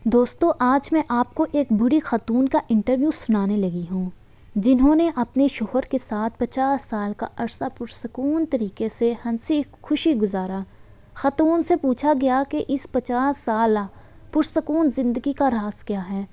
دوستو، آج میں آپ کو ایک بوڑھی خاتون کا انٹرویو سنانے لگی ہوں جنہوں نے اپنے شوہر کے ساتھ 50 سال کا عرصہ پرسکون طریقے سے ہنسی خوشی گزارا۔ خاتون سے پوچھا گیا کہ اس 50 سالہ پرسکون زندگی کا راز کیا ہے؟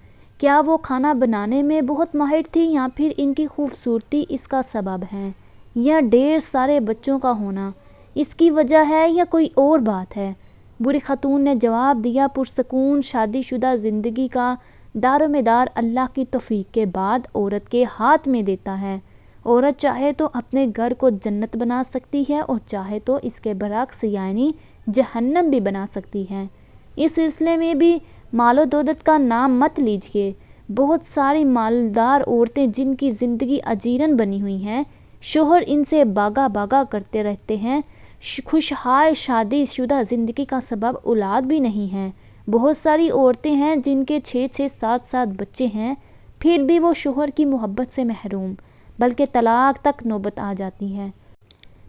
کیا وہ کھانا بنانے میں بہت ماہر تھی یا پھر ان کی خوبصورتی اس کا سبب ہے، یا ڈھیر سارے بچوں کا ہونا اس کی وجہ ہے، یا کوئی اور بات ہے؟ بوڑھی خاتون نے جواب دیا، پرسکون شادی شدہ زندگی کا دار و مدار اللہ کی توفیق کے بعد عورت کے ہاتھ میں دیتا ہے۔ عورت چاہے تو اپنے گھر کو جنت بنا سکتی ہے اور چاہے تو اس کے برعکس یعنی جہنم بھی بنا سکتی ہے۔ اس سلسلے میں بھی مال و دولت کا نام مت لیجیے۔ بہت ساری مالدار عورتیں جن کی زندگی اجیرن بنی ہوئی ہیں، شوہر ان سے باغا باغا کرتے رہتے ہیں۔ خوشحال شادی شدہ زندگی کا سبب اولاد بھی نہیں ہے۔ بہت ساری عورتیں ہیں جن کے 6 7 بچے ہیں، پھر بھی وہ شوہر کی محبت سے محروم، بلکہ طلاق تک نوبت آ جاتی ہے۔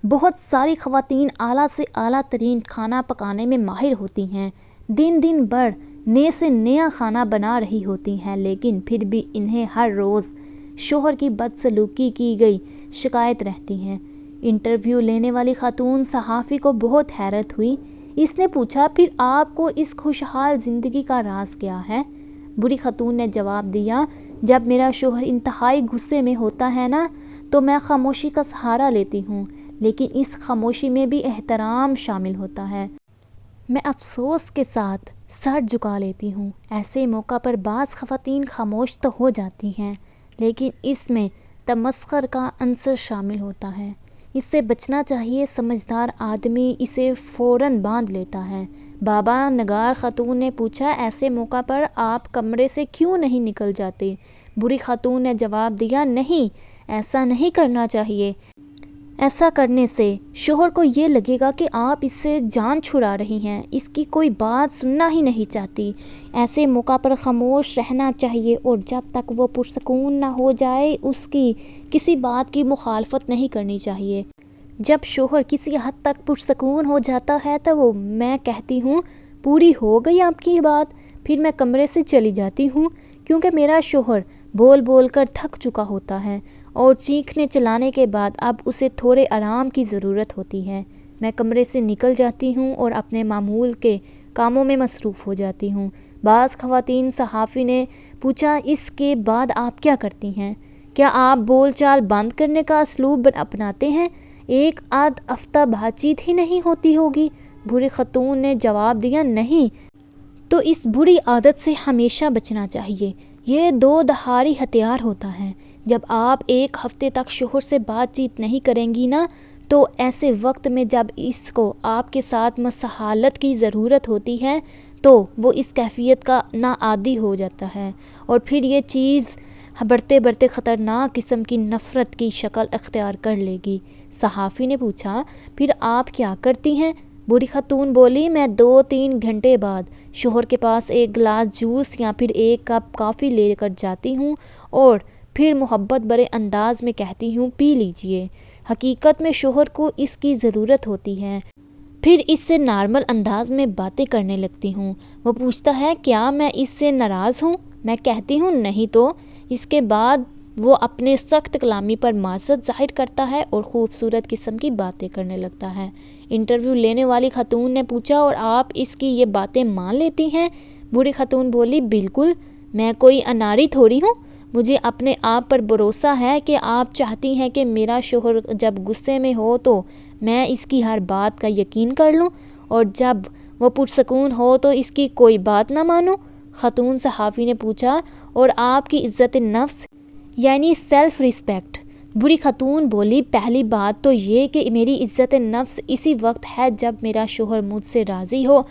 بہت ساری خواتین اعلیٰ سے اعلیٰ ترین کھانا پکانے میں ماہر ہوتی ہیں، دن بھر نئے سے نیا کھانا بنا رہی ہوتی ہیں، لیکن پھر بھی انہیں ہر روز شوہر کی بدسلوکی کی گئی شکایت رہتی ہے۔ انٹرویو لینے والی خاتون صحافی کو بہت حیرت ہوئی۔ اس نے پوچھا، پھر آپ کو اس خوشحال زندگی کا راز کیا ہے؟ بوڑھی خاتون نے جواب دیا، جب میرا شوہر انتہائی غصے میں ہوتا ہے نا، تو میں خاموشی کا سہارا لیتی ہوں، لیکن اس خاموشی میں بھی احترام شامل ہوتا ہے۔ میں افسوس کے ساتھ سر جھکا لیتی ہوں۔ ایسے موقع پر بعض خواتین خاموش تو ہو جاتی ہیں، لیکن اس میں تمسخر کا عنصر شامل ہوتا ہے۔ اس سے بچنا چاہیے، سمجھدار آدمی اسے فوراً باندھ لیتا ہے۔ بابا نگار خاتون نے پوچھا، ایسے موقع پر آپ کمرے سے کیوں نہیں نکل جاتے؟ بوڑھی خاتون نے جواب دیا، نہیں، ایسا نہیں کرنا چاہیے۔ ایسا کرنے سے شوہر کو یہ لگے گا کہ آپ اس سے جان چھڑا رہی ہیں، اس کی کوئی بات سننا ہی نہیں چاہتی۔ ایسے موقع پر خاموش رہنا چاہیے اور جب تک وہ پرسکون نہ ہو جائے اس کی کسی بات کی مخالفت نہیں کرنی چاہیے۔ جب شوہر کسی حد تک پرسکون ہو جاتا ہے تو میں کہتی ہوں، پوری ہو گئی آپ کی بات؟ پھر میں کمرے سے چلی جاتی ہوں، کیونکہ میرا شوہر بول بول کر تھک چکا ہوتا ہے اور چیخنے چلانے کے بعد اب اسے تھوڑے آرام کی ضرورت ہوتی ہے۔ میں کمرے سے نکل جاتی ہوں اور اپنے معمول کے کاموں میں مصروف ہو جاتی ہوں۔ بعض خواتین صحافی نے پوچھا، اس کے بعد آپ کیا کرتی ہیں؟ کیا آپ بول چال بند کرنے کا اسلوب اپناتے ہیں؟ ایک آدھ ہفتہ بات چیت ہی نہیں ہوتی ہوگی؟ بوڑھی خاتون نے جواب دیا، نہیں، تو اس بری عادت سے ہمیشہ بچنا چاہیے۔ یہ دو دھاری ہتھیار ہوتا ہے۔ جب آپ ایک ہفتے تک شوہر سے بات چیت نہیں کریں گی نا، تو ایسے وقت میں جب اس کو آپ کے ساتھ مصالحت کی ضرورت ہوتی ہے تو وہ اس کیفیت کا ناعادی ہو جاتا ہے، اور پھر یہ چیز بڑھتے بڑھتے خطرناک قسم کی نفرت کی شکل اختیار کر لے گی۔ صحافی نے پوچھا، پھر آپ کیا کرتی ہیں؟ بوڑھی خاتون بولی، میں 2-3 گھنٹے بعد شوہر کے پاس ایک گلاس جوس یا پھر ایک کپ کافی لے کر جاتی ہوں اور پھر محبت بھرے انداز میں کہتی ہوں، پی لیجئے۔ حقیقت میں شوہر کو اس کی ضرورت ہوتی ہے۔ پھر اس سے نارمل انداز میں باتیں کرنے لگتی ہوں۔ وہ پوچھتا ہے، کیا میں اس سے ناراض ہوں؟ میں کہتی ہوں، نہیں تو۔ اس کے بعد وہ اپنے سخت کلامی پر معذرت ظاہر کرتا ہے اور خوبصورت قسم کی باتیں کرنے لگتا ہے۔ انٹرویو لینے والی خاتون نے پوچھا، اور آپ اس کی یہ باتیں مان لیتی ہیں؟ بوڑھی خاتون بولی، بالکل، میں کوئی اناری تھوڑی ہوں۔ مجھے اپنے آپ پر بھروسہ ہے کہ آپ چاہتی ہیں کہ میرا شوہر جب غصے میں ہو تو میں اس کی ہر بات کا یقین کر لوں، اور جب وہ پرسکون ہو تو اس کی کوئی بات نہ مانوں۔ خاتون صحافی نے پوچھا، اور آپ کی عزت نفس یعنی سیلف ریسپیکٹ؟ بوڑھی خاتون بولی، پہلی بات تو یہ کہ میری عزت نفس اسی وقت ہے جب میرا شوہر مجھ سے راضی ہو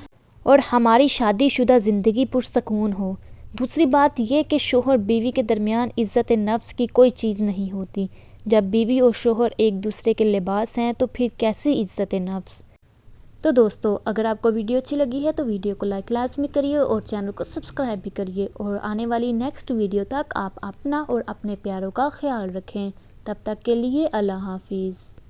اور ہماری شادی شدہ زندگی پرسکون ہو۔ دوسری بات یہ کہ شوہر بیوی کے درمیان عزت نفس کی کوئی چیز نہیں ہوتی۔ جب بیوی اور شوہر ایک دوسرے کے لباس ہیں تو پھر کیسی عزت نفس؟ تو دوستو، اگر آپ کو ویڈیو اچھی لگی ہے تو ویڈیو کو لائک لازمی کریے اور چینل کو سبسکرائب بھی کریے، اور آنے والی نیکسٹ ویڈیو تک آپ اپنا اور اپنے پیاروں کا خیال رکھیں۔ تب تک کے لیے اللہ حافظ۔